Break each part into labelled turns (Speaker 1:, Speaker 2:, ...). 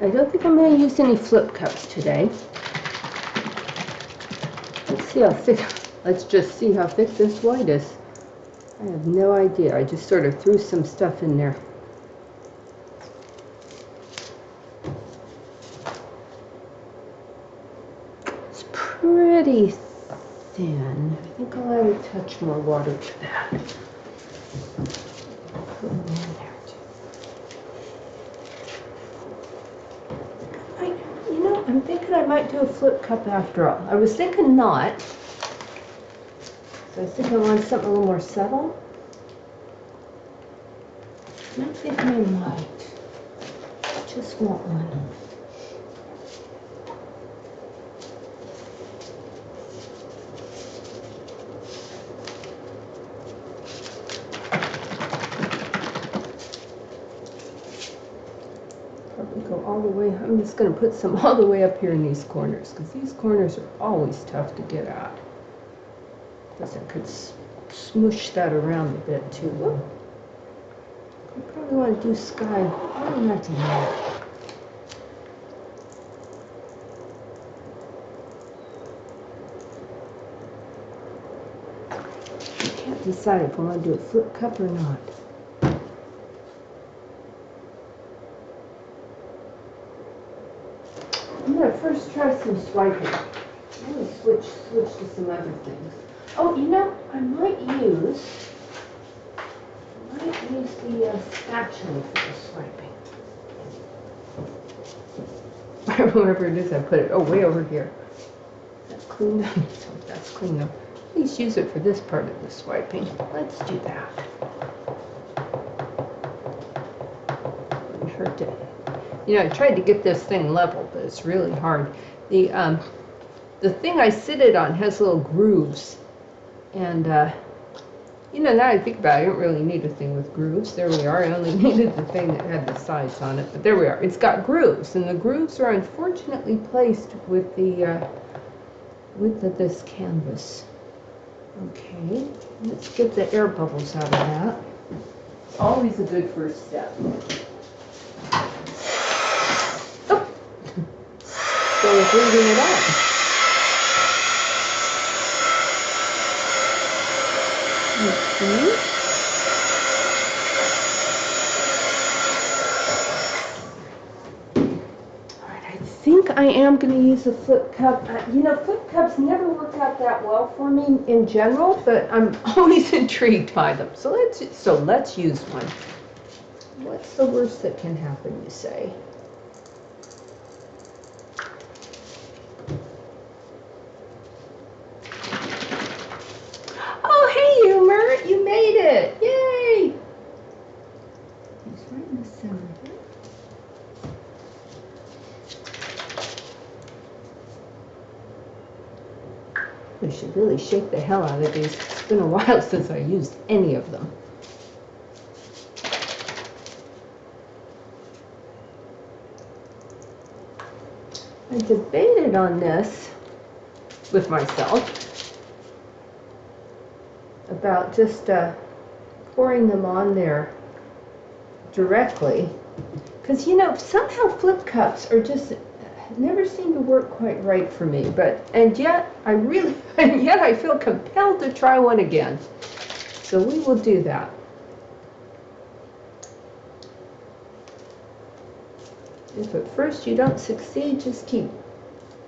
Speaker 1: I don't think I'm going to use any flip cups today. Let's see how thick, let's just see how thick this white is. I have no idea. I just sort of threw some stuff in there. It's pretty thin. I think I'll add a touch more water to that. Put it in there too. You know, I'm thinking I might do a flip cup after all. I was thinking not. So I think I want something a little more subtle. I'm thinking I might. Just want one. Probably go all the way. I'm just going to put some all the way up here in these corners, because these corners are always tough to get at. Because I could smoosh that around a bit too. Whoop. I probably want to do sky. I don't have to know. I can't decide if I want to do a flip cup or not. I'm going to first try some swiping. I'm going to switch to some other things. Oh, you know, I might use the spatula for the swiping. Wherever it is I put it. Oh, way over here. That's clean up. That's clean up. Please use it for this part of the swiping. Let's do that. Wouldn't hurt it. You know, I tried to get this thing level, but it's really hard. The thing I sit it on has little grooves, and you know, now I think about it, I don't really need a thing with grooves. There we are. I only needed the thing that had the sides on it, but there we are. It's got grooves, and the grooves are unfortunately placed with this canvas. Okay, let's get the air bubbles out of that. It's always a good first step. Oh, so we're bleeding it out. Okay. All right, I think I am going to use a flip cup. You know, flip cups never work out that well for me in general, but I'm always intrigued by them. So let's use one. What's the worst that can happen, you say? Oh, hey, Humor, you made it! Yay! It's right in the center here. I should really shake the hell out of these. It's been a while since I used any of them. I debated on this with myself about just pouring them on there directly, because you know, somehow flip cups are just never seem to work quite right for me, and yet I feel compelled to try one again, so we will do that. If at first you don't succeed, just keep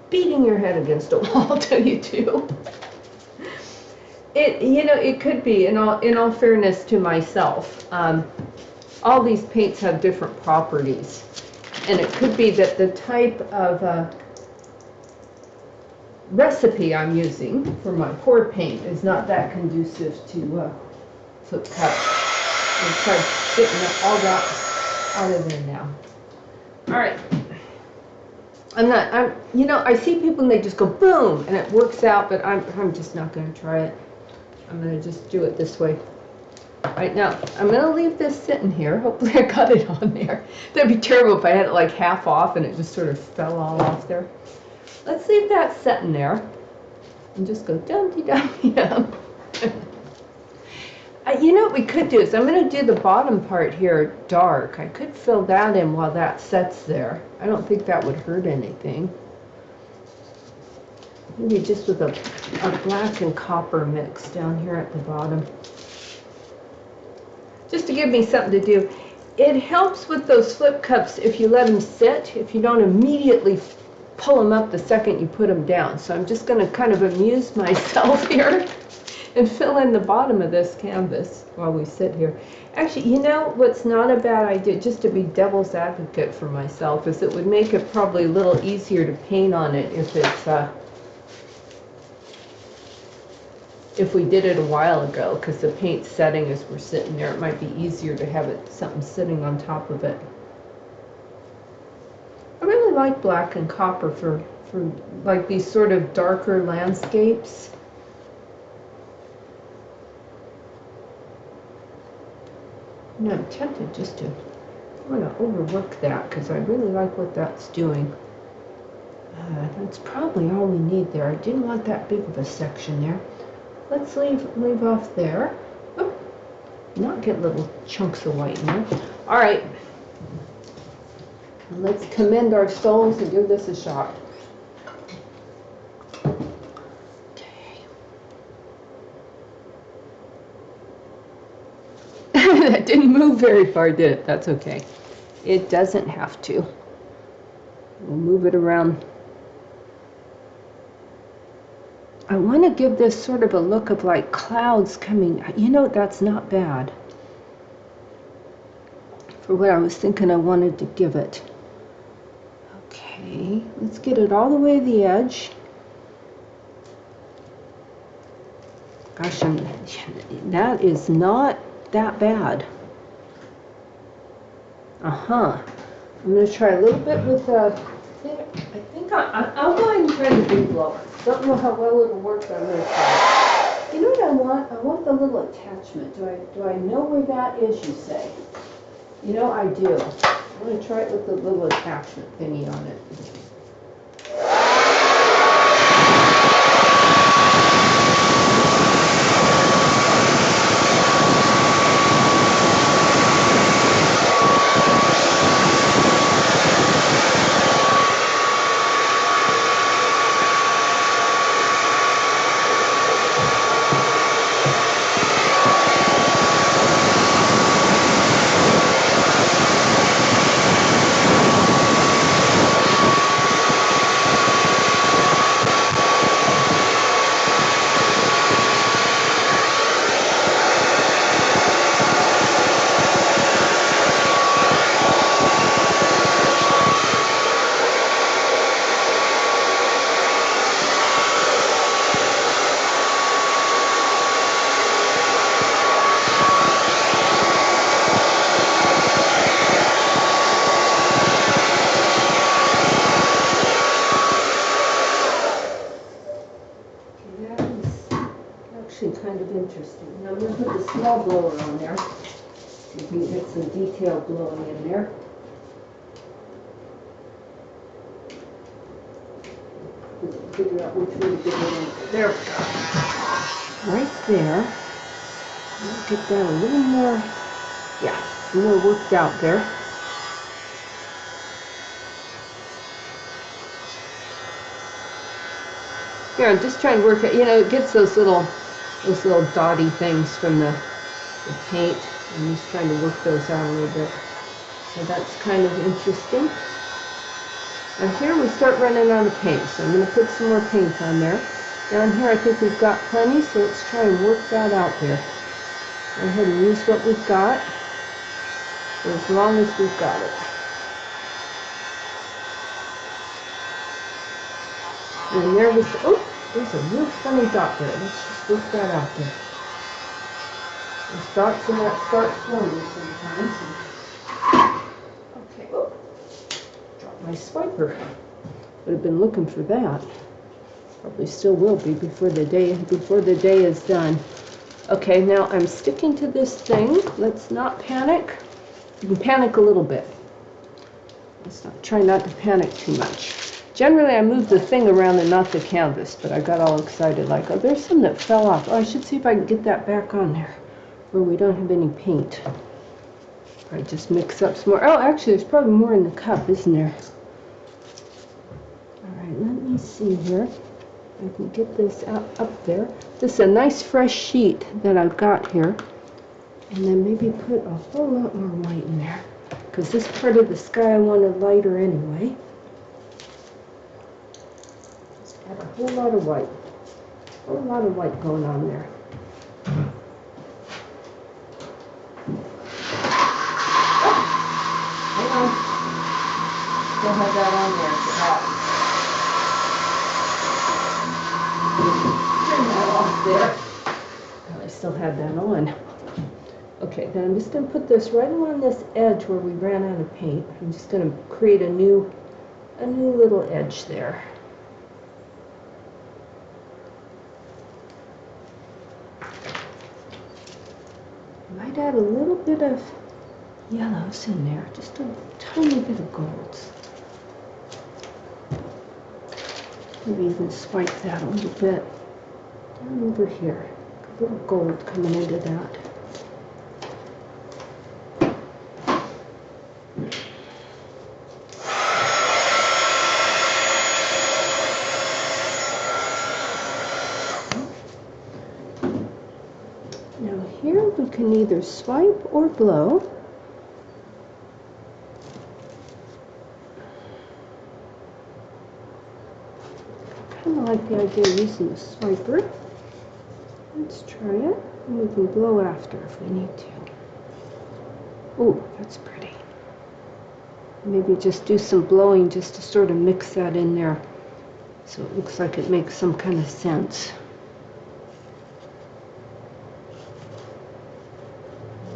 Speaker 1: beating your head against a wall till you do. You know, it could be, in all fairness to myself, all these paints have different properties, and it could be that the type of recipe I'm using for my pour paint is not that conducive to flip cup. I'll try getting all that out of there now. All right. You know, I see people and they just go boom, and it works out, but I'm just not going to try it. I'm going to just do it this way. All right, now, I'm going to leave this sitting here. Hopefully I got it on there. That'd be terrible if I had it like half off and it just sort of fell all off there. Let's leave that sitting there and just go dum-de-dum-de-dum. You know what we could do is I'm going to do the bottom part here dark. I could fill that in while that sets there. I don't think that would hurt anything. Maybe just with a black and copper mix down here at the bottom. Just to give me something to do. It helps with those flip cups if you let them sit, if you don't immediately pull them up the second you put them down. So I'm just going to kind of amuse myself here and fill in the bottom of this canvas while we sit here. Actually, you know what's not a bad idea, just to be devil's advocate for myself, is it would make it probably a little easier to paint on it if it's if we did it a while ago, because the paint's setting as we're sitting there. It might be easier to have it something sitting on top of it. I really like black and copper for like these sort of darker landscapes. No, I'm tempted just to, I'm going to overwork that because I really like what that's doing. That's probably all we need there. I didn't want that big of a section there. Let's leave off there. Oh, not get little chunks of white in there. All right. Let's commend our souls and give this a shot. Okay. That didn't move very far, did it? That's okay. It doesn't have to. We'll move it around. I want to give this sort of a look of like clouds coming. You know, that's not bad for what I was thinking I wanted to give it. Okay, let's get it all the way to the edge. Gosh, that is not that bad. I'm going to try a little bit with I think I'll go ahead and try the big blower. Don't know how well it'll work, but I'm going to try. You know what I want? I want the little attachment. Do I know where that is, you say? You know, I do. I'm going to try it with the little attachment thingy on it. Kind of interesting. Now I'm going to put the small blower on there. See if we can get some detail blowing in there. Figure out which way to get it in. There we go. Right there. I'll get that a little more, yeah, more worked out there. Here, I'm just trying to work it. You know, it gets those little dotty things from the paint. I'm just trying to work those out a little bit. So that's kind of interesting. Now here we start running out of paint, so I'm going to put some more paint on there. Down here I think we've got plenty, so let's try and work that out there. Go ahead and use what we've got for as long as we've got it. And there we go. Oh! There's a real funny dot there. Let's just work that out there. Those dots in that start forming sometimes. Okay, oh, dropped my swiper. Would have been looking for that. Probably still will be before the day is done. Okay, now I'm sticking to this thing. Let's not panic. You can panic a little bit. Let's try not to panic too much. Generally, I move the thing around and not the canvas, but I got all excited like, oh, there's some that fell off. Oh, I should see if I can get that back on there. where we don't have any paint. I just mix up some more. Oh, actually, there's probably more in the cup, isn't there? All right, let me see here. I can get this up there. This is a nice fresh sheet that I've got here. And then maybe put a whole lot more white in there, because this part of the sky I wanted lighter anyway. Just add a whole lot of white. A whole lot of white going on there. Hang on. Still have that on there. Turn that off there. Oh, I still have that on. Okay, then I'm just going to put this right along this edge where we ran out of paint. I'm just going to create a new little edge there. Might add a little bit of yellows in there, just a tiny bit of golds. Maybe even swipe that a little bit down over here. A little gold coming into that. Now here we can either swipe or blow. Kind of like the idea of using a swiper. Let's try it, and we can blow after if we need to. Oh, that's pretty. Maybe just do some blowing just to sort of mix that in there so it looks like it makes some kind of sense.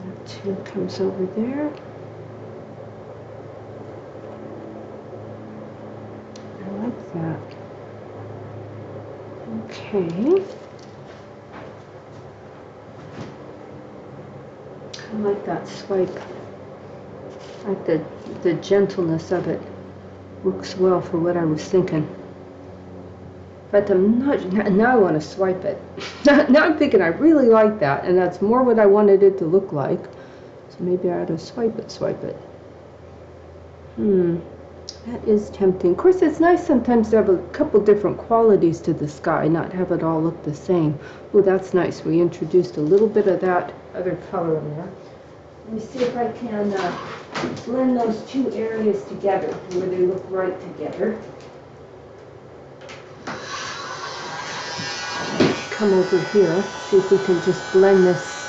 Speaker 1: That too comes over there. I like that. Okay. I like that swipe. I like the gentleness of it. Works well for what I was thinking. But I'm not, now I want to swipe it. Now I'm thinking I really like that, and that's more what I wanted it to look like. So maybe I ought to swipe it. That is tempting. Of course, it's nice sometimes to have a couple different qualities to the sky, not have it all look the same. Oh, that's nice. We introduced a little bit of that other color in there. Let me see if I can blend those two areas together where they look right together. Come over here, see if we can just blend this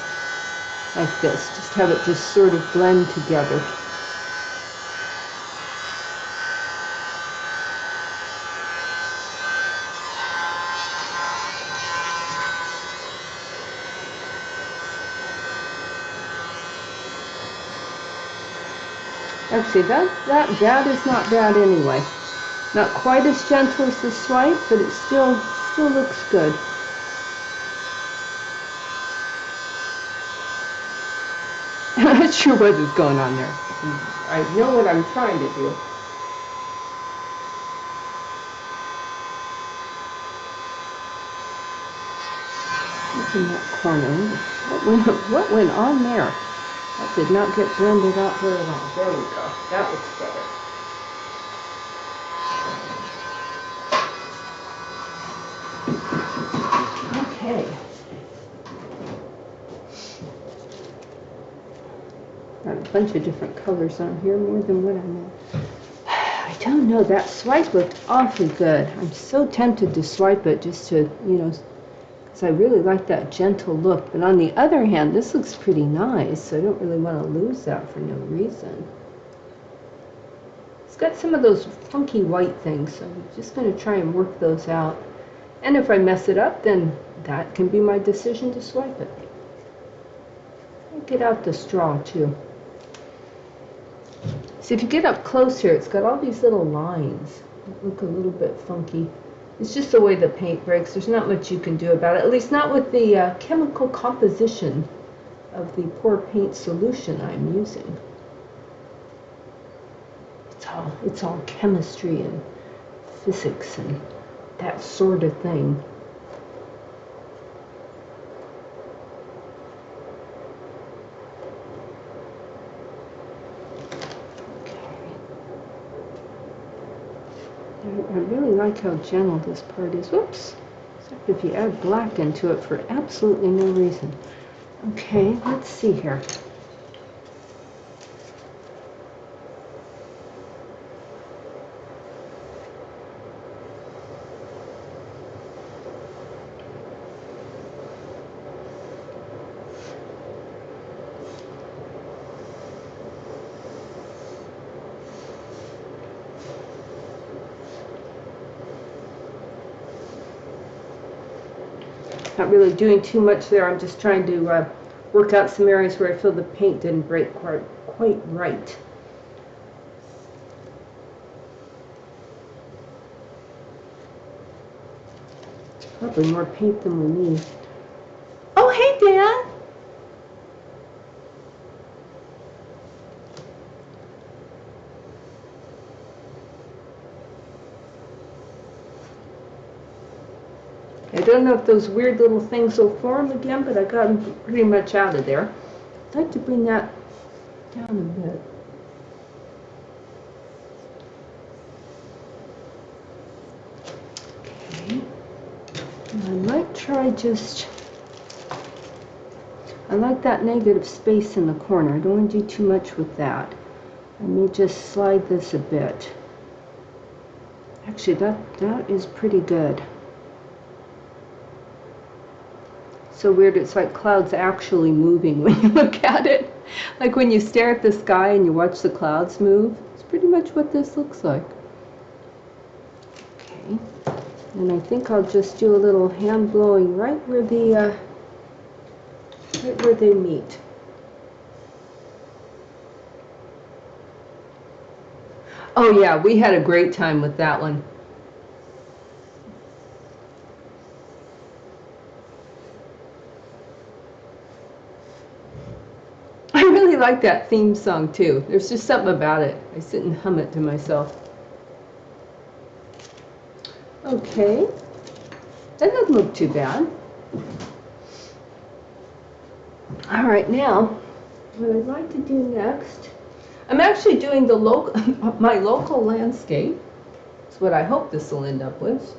Speaker 1: like this. Just have it just sort of blend together. Actually, that is not bad anyway. Not quite as gentle as the swipe, but it still looks good. I'm not sure what is going on there. I know what I'm trying to do. Look in that corner. What went on there? That did not get blended out very well. There we go. That looks better. Okay. Got a bunch of different colors on here, more than what I meant. I don't know, that swipe looked awfully good. I'm so tempted to swipe it just to, because I really like that gentle look. But on the other hand, this looks pretty nice, so I don't really want to lose that for no reason. It's got some of those funky white things, so I'm just going to try and work those out. And if I mess it up, then that can be my decision to swipe it. Get out the straw, too. See, if you get up close here, it's got all these little lines that look a little bit funky. It's just the way the paint breaks. There's not much you can do about it, at least not with the chemical composition of the pour paint solution I'm using. It's all chemistry and physics and that sort of thing. I really like how gentle this part is. Whoops. Except if you add black into it for absolutely no reason. Okay, let's see here. Not really doing too much there. I'm just trying to work out some areas where I feel the paint didn't break quite right. It's probably more paint than we need. Oh, hey, Dan! I don't know if those weird little things will form again, but I got them pretty much out of there. I'd like to bring that down a bit. Okay. And I might try just... I like that negative space in the corner. I don't want to do too much with that. I may just slide this a bit. Actually, that is pretty good. So weird, it's like clouds actually moving when you look at it. Like when you stare at the sky and you watch the clouds move. It's pretty much what this looks like. Okay, and I think I'll just do a little hand blowing right where they meet. Oh yeah, we had a great time with that one. I really like that theme song too. There's just something about it. I sit and hum it to myself. Okay, that doesn't look too bad. All right, now what I'd like to do next, I'm actually doing the my local landscape. That's what I hope this will end up with.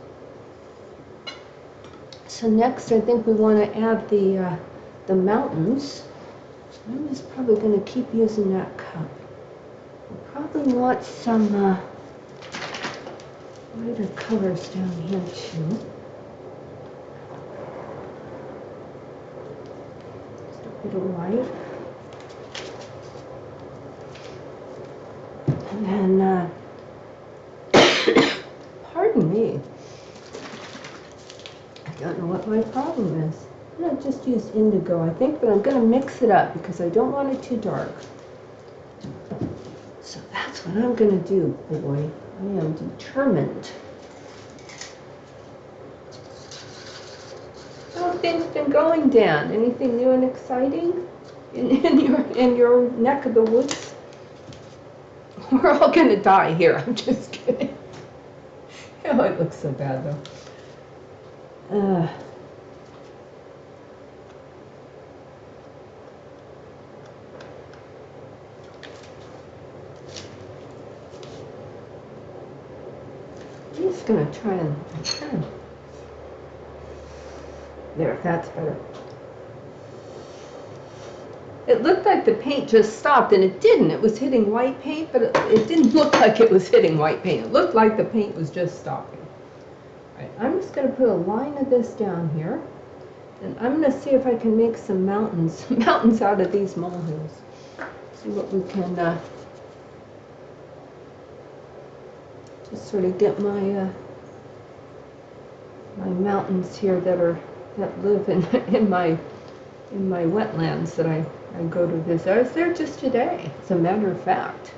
Speaker 1: So next, I think we want to add the mountains. I'm just probably going to keep using that cup. We'll probably want some lighter colors down here too. Just a bit of white. And then, pardon me. I don't know what my problem is. I just used indigo, I think, but I'm going to mix it up because I don't want it too dark. So that's what I'm going to do, boy. I am determined. How have things been going, Dan? Anything new and exciting in your neck of the woods? We're all going to die here. I'm just kidding. Oh, it looks so bad, though. I'm just going to try and... There, that's better. It looked like the paint just stopped, and it didn't. It was hitting white paint, but it didn't look like it was hitting white paint. It looked like the paint was just stopping. All right, I'm just going to put a line of this down here, and I'm going to see if I can make some mountains out of these molehills. See what we can just sort of get my my mountains here that live in my wetlands that I go to visit. I was there just today, as a matter of fact.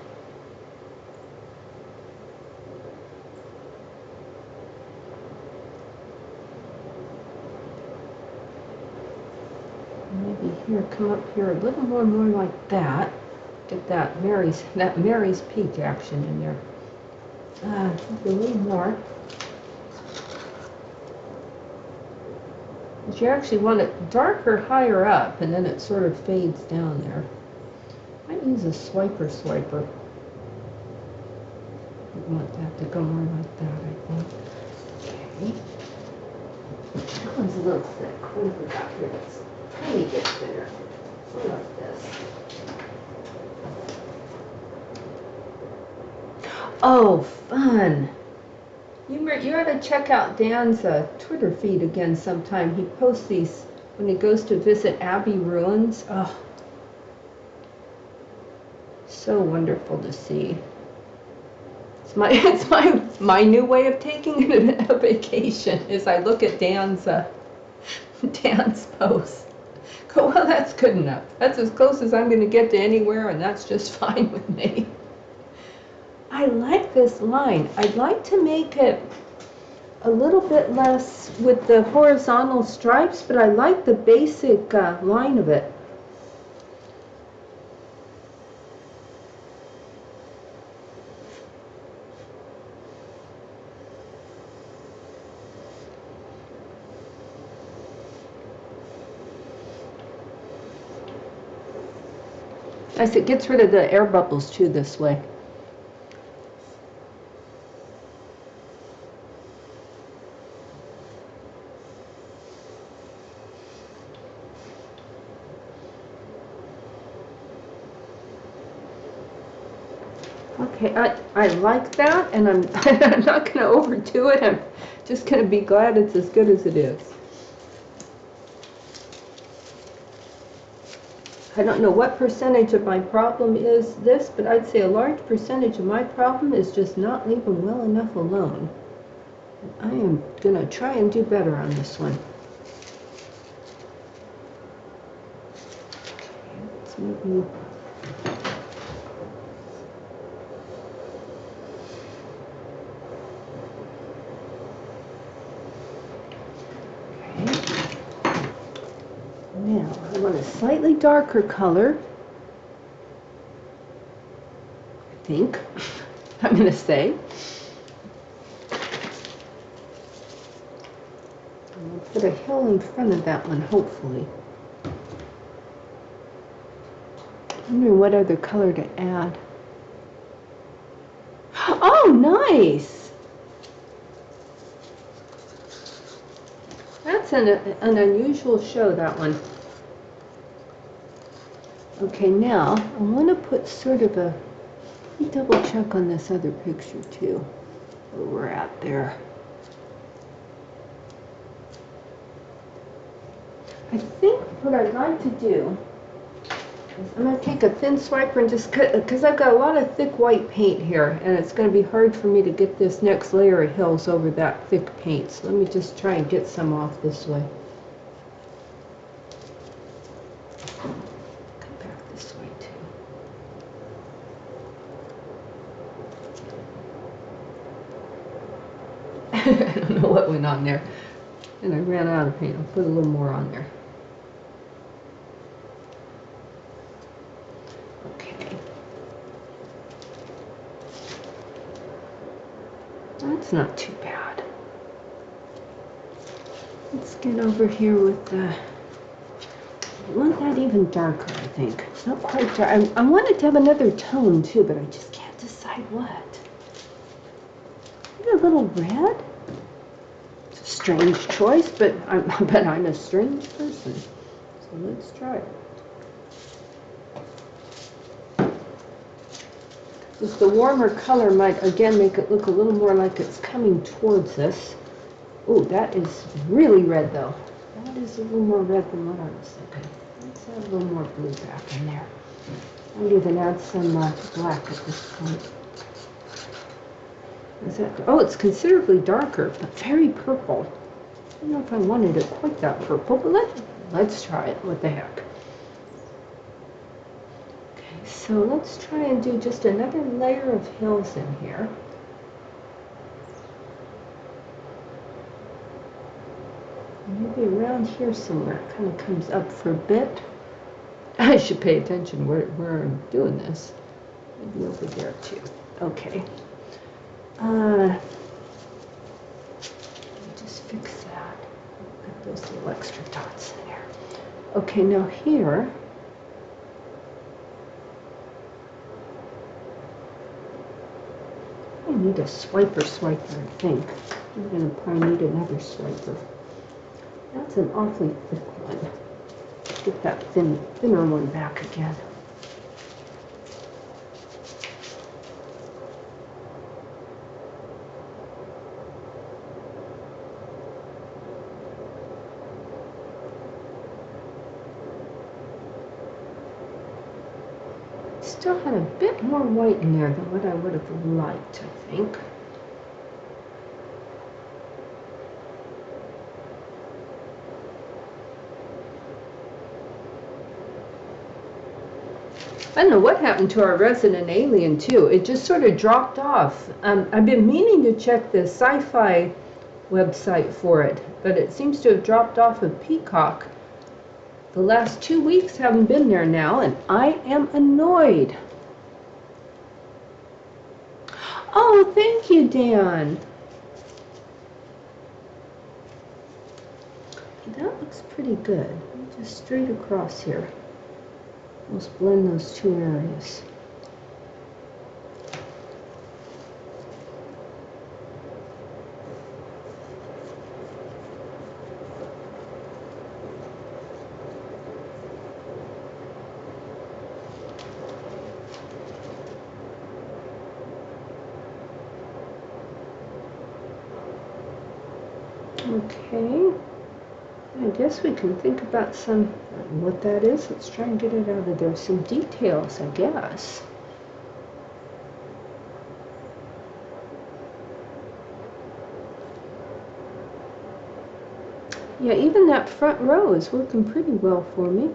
Speaker 1: Maybe here, come up here a little more like that. Get that Mary's Peak action in there. Maybe a little more. But you actually want it darker higher up, and then it sort of fades down there. I might use a swiper. I want that to go more like that, Okay. That one's a little thick. What have we got here that's a tiny bit thinner? Something like this. Oh, fun! You ought to check out Dan's Twitter feed again sometime. He posts these when he goes to visit Abbey ruins. Oh, so wonderful to see. It's my new way of taking a vacation is I look at Dan's posts. Go, well, that's good enough. That's as close as I'm going to get to anywhere, and that's just fine with me. I like this line. I'd like to make it a little bit less with the horizontal stripes, but I like the basic line of it. Nice, it gets rid of the air bubbles too this way. Okay, I like that, and I'm I'm not going to overdo it. I'm just going to be glad it's as good as it is. I don't know what percentage of my problem is this, but I'd say a large percentage of my problem is just not leaving well enough alone. I am going to try and do better on this one. Okay, let's maybe... Now, I want a slightly darker color, I think, I'm going to say. And I'll put a hill in front of that one, hopefully. I'm wondering what other color to add. Oh, nice! That's an unusual show, that one. Okay, now I want to put sort of a, let me double check on this other picture too, where we're at there. I think what I'd like to do is I'm going to take a thin swiper and just cut, because I've got a lot of thick white paint here, and it's going to be hard for me to get this next layer of hills over that thick paint. So let me just try and get some off this way. I don't know what went on there. And I ran out of paint. I'll put a little more on there. Okay. That's not too bad. Let's get over here with the... I want that even darker, I think. It's not quite dark. I wanted to have another tone too, but I just can't decide what. Maybe a little red? Strange choice, but I'm a strange person. So let's try it. Just the warmer color might again make it look a little more like it's coming towards us. Oh, that is really red though. That is a little more red than what I was thinking. Let's add a little more blue back in there. I'll even add some black at this point. Is that, oh, it's considerably darker, but very purple. I don't know if I wanted it quite that purple, but let's try it. What the heck? Okay, so let's try and do just another layer of hills in here. Maybe around here somewhere. It kind of comes up for a bit. I should pay attention where I'm doing this. Maybe over there too. Okay. Let me just fix that. Put those little extra dots in there. Okay, now here. I need a swiper, I think. I'm going to probably need another swiper. That's an awfully thick one. Get that thinner one back again. Still had a bit more white in there than what I would have liked, I think. I don't know what happened to our resident alien too. It just sort of dropped off. I've been meaning to check the sci-fi website for it, but it seems to have dropped off of Peacock. The last 2 weeks haven't been there now, and I am annoyed. Oh, thank you, Dan. That looks pretty good. Just straight across here. Let's blend those two areas. Okay, I guess we can think about what that is. Let's try and get it out of there. Some details, I guess. Yeah, even that front row is working pretty well for me.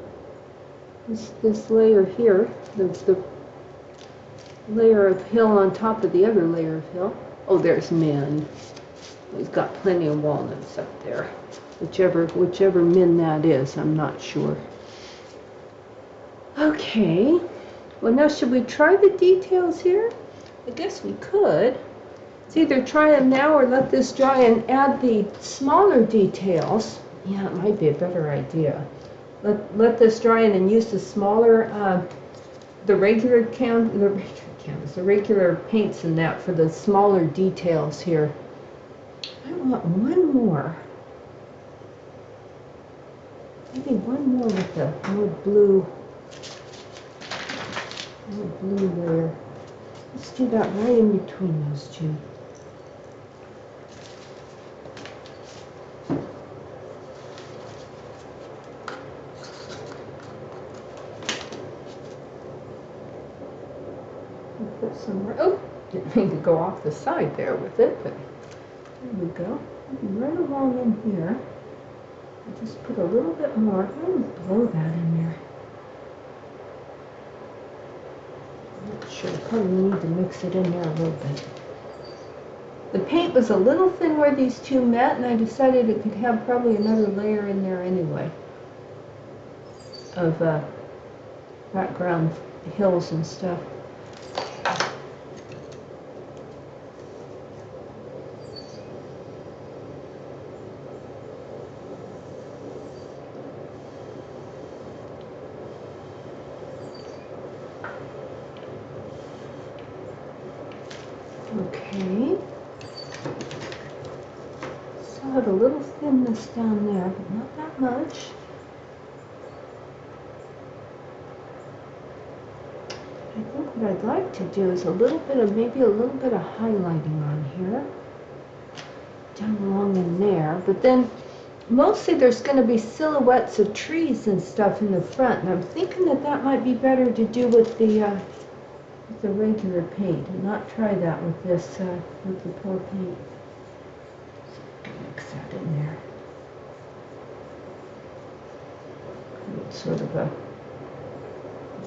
Speaker 1: This layer here, the layer of hill on top of the other layer of hill. Oh, there's Min. He's got plenty of walnuts up there. Whichever Min that is, I'm not sure. Okay. Well, now should we try the details here? I guess we could. It's either try them now or let this dry and add the smaller details. Yeah, it might be a better idea. Let this dry and then use the smaller, the regular paints in that for the smaller details here. I want one more. Maybe one more with the more blue layer. Let's do that right in between those two. Put some more. Oh, didn't mean to go off the side there with it, but there we go. Right along in here. I just put a little bit more. I'm going to blow that in there. I'm not sure. Probably need to mix it in there a little bit. The paint was a little thin where these two met, and I decided it could have probably another layer in there anyway of background hills and stuff. Okay. Still have a little thinness down there, but not that much. I think what I'd like to do is maybe a little bit of highlighting on here. Down along in there, but then mostly there's going to be silhouettes of trees and stuff in the front, and I'm thinking that might be better to do with the regular paint and not try that with this with the pour paint. So mix that in there. It's sort of a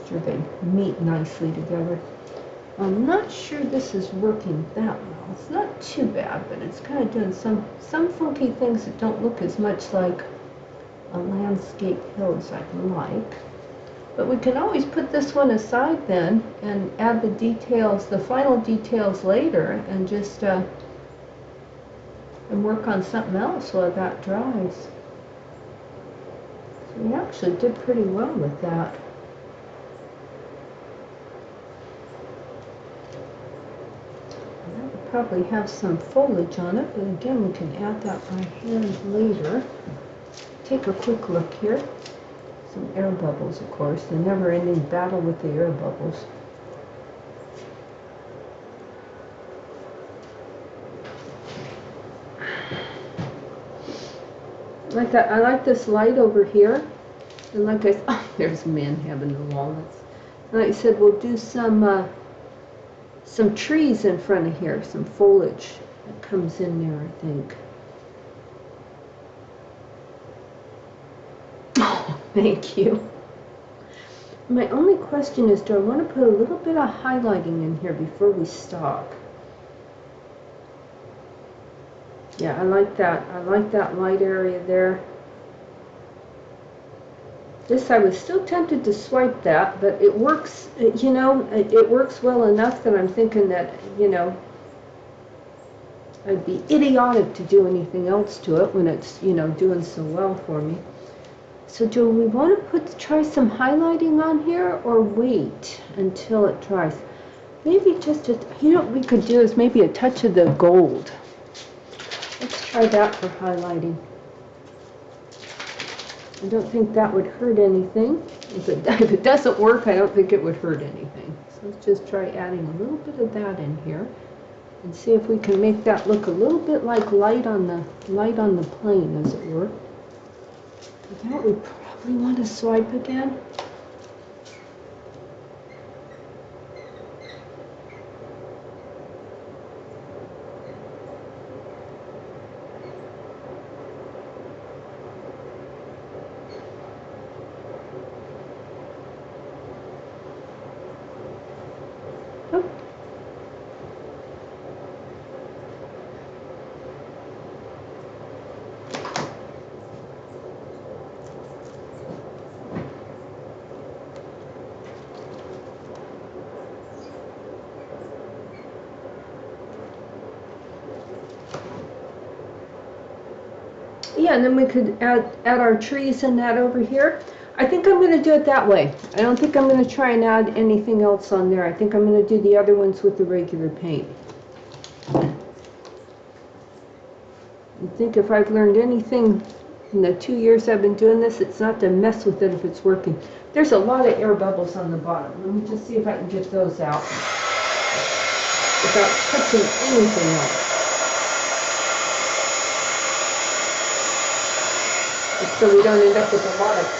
Speaker 1: sure they meet nicely together. I'm not sure this is working that well. It's not too bad, but it's kind of doing some funky things that don't look as much like a landscape hill as I'd like. But we can always put this one aside then and add the details, the final details later, and just and work on something else while that dries. So we actually did pretty well with that. probably have some foliage on it, but again, we can add that by hand later. Take a quick look here. Some air bubbles, of course. The never-ending battle with the air bubbles. Like that. I like this light over here. And like I said, oh, there's men having the walnuts. And like I said, we'll do some trees in front of here, some foliage that comes in there, I think. Oh, thank you. My only question is, do I want to put a little bit of highlighting in here before we stop? Yeah, I like that. I like that light area there. This, I was still tempted to swipe that, but it works, you know, it works well enough that I'm thinking that, you know, I'd be idiotic to do anything else to it when it's, you know, doing so well for me. So do we want to try some highlighting on here, or wait until it dries? Maybe just a, you know what we could do is maybe a touch of the gold. Let's try that for highlighting. I don't think that would hurt anything. If it doesn't work, I don't think it would hurt anything. So let's just try adding a little bit of that in here and see if we can make that look a little bit like light on the plane, as it were. That we probably want to swipe again. Oh. Yeah, and then we could add our trees and that over here. I think I'm going to do it that way. I don't think I'm going to try and add anything else on there. I think I'm going to do the other ones with the regular paint. I think if I've learned anything in the 2 years I've been doing this, it's not to mess with it if it's working. There's a lot of air bubbles on the bottom. Let me just see if I can get those out without touching anything else. So we don't end up with a lot of